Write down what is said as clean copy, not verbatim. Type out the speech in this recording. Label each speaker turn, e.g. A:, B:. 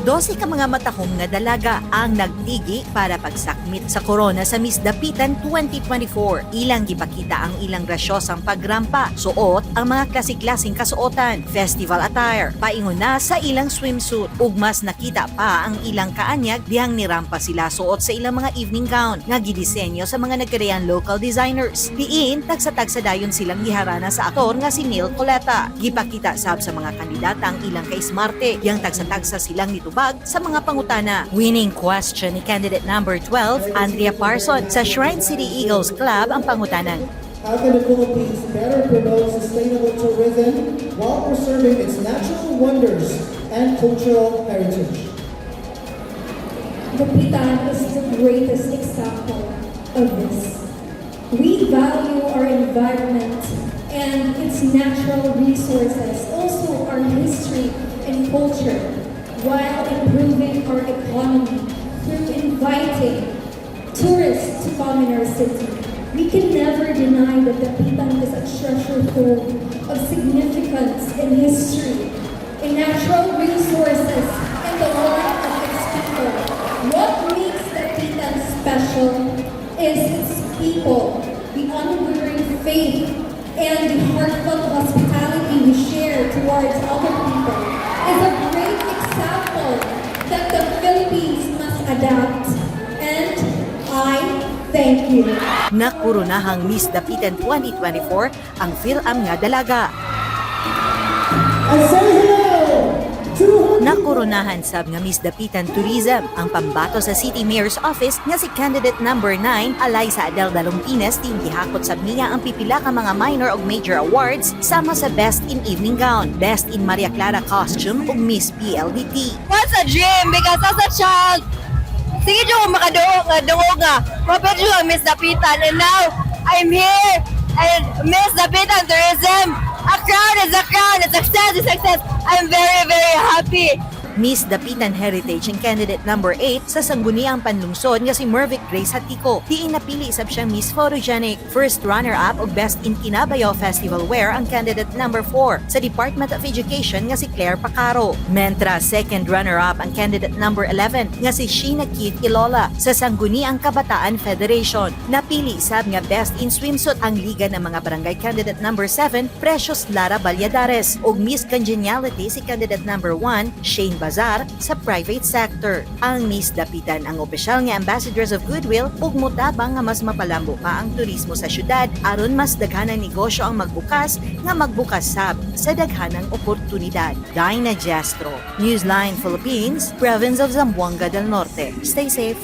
A: 12 ka mga matahong nga dalaga ang nagtigi para pagsakmit sa korona sa Miss Dapitan 2024. Ilang gipakita ang ilang grasyosang pagrampa, suot ang mga klase-klaseng kasuotan, festival attire, paingon na sa ilang swimsuit, ug mas nakita pa ang ilang kaanyag dihang nirampa sila suot sa ilang mga evening gown nga gidisenyo sa mga nagkareyang local designers. Diin, tagsa-tagsa dayon silang giharana sa aktor nga si Neil Coleta. Gipakita sab sa mga kandidata ang ilang kaismarte, yang tagsa-tagsa silang nitubag sa mga pangutana. Winning question ni candidate number 12, Andrea Parson sa Shrine City Eagles Club ang pangutanan.
B: How can the Philippines better promote sustainable tourism while preserving its natural wonders and cultural heritage?
C: Dapitan is the greatest example of this. We value our environment and its natural resources, also our history and culture, while improving our economy through inviting tourists to come in our city. We can never deny that Dapitan is a treasure trove of significance in history, in natural resources, and the life of its people. What makes Dapitan special is its people, the unwavering faith, and the heartfelt hospitality we share towards other people is a great example that the Philippines must adapt. And I thank you.
A: Nakoronahang Miss Dapitan 2024 ang Fil-Am nga dalaga.
B: I say hello to
A: Nakoronahan sab nga Miss Dapitan Tourism ang pambato sa City Mayor's Office nga si candidate number 9 alay sa Adel Dalumpines team gihakot sab niya ang pipila ka mga minor ug major awards sama sa Best in Evening Gown, Best in Maria Clara Costume ug Miss PLDT.
D: What's a dream? Because as a child, sige nyo madungog nga. Mapit nyo ang Miss Dapitan. And now, I'm here. And Miss Dapitan Tourism, a crown is a crown. A success is success. I'm very, very happy.
A: Miss Dapitan Heritage and candidate number 8 sa sangguniang panlungsod nga si Mervic Grace Hatiko. Diin napili sab siyang Miss Photogenic. First runner-up og Best in Kinabayo Festival Wear ang candidate number 4 sa Department of Education nga si Claire Pacaro. Mentra second runner-up ang candidate number 11 nga si Sheena Keith Ilola sa Sangguniang Kabataan Federation. Napili sab nga Best in Swimsuit ang liga ng mga barangay candidate number 7 Precious Lara Valladares og Miss Congeniality si candidate number 1 Shane Bazar sa private sector. Ang Miss Dapitan ang opisyal nga Ambassadress of Goodwill ug mutabang nga mas mapalambo pa ang turismo sa syudad aron mas daghanang negosyo ang magbukas sab sa daghanang oportunidad. Dinah Jestro, Newsline Philippines, Province of Zamboanga del Norte. Stay safe.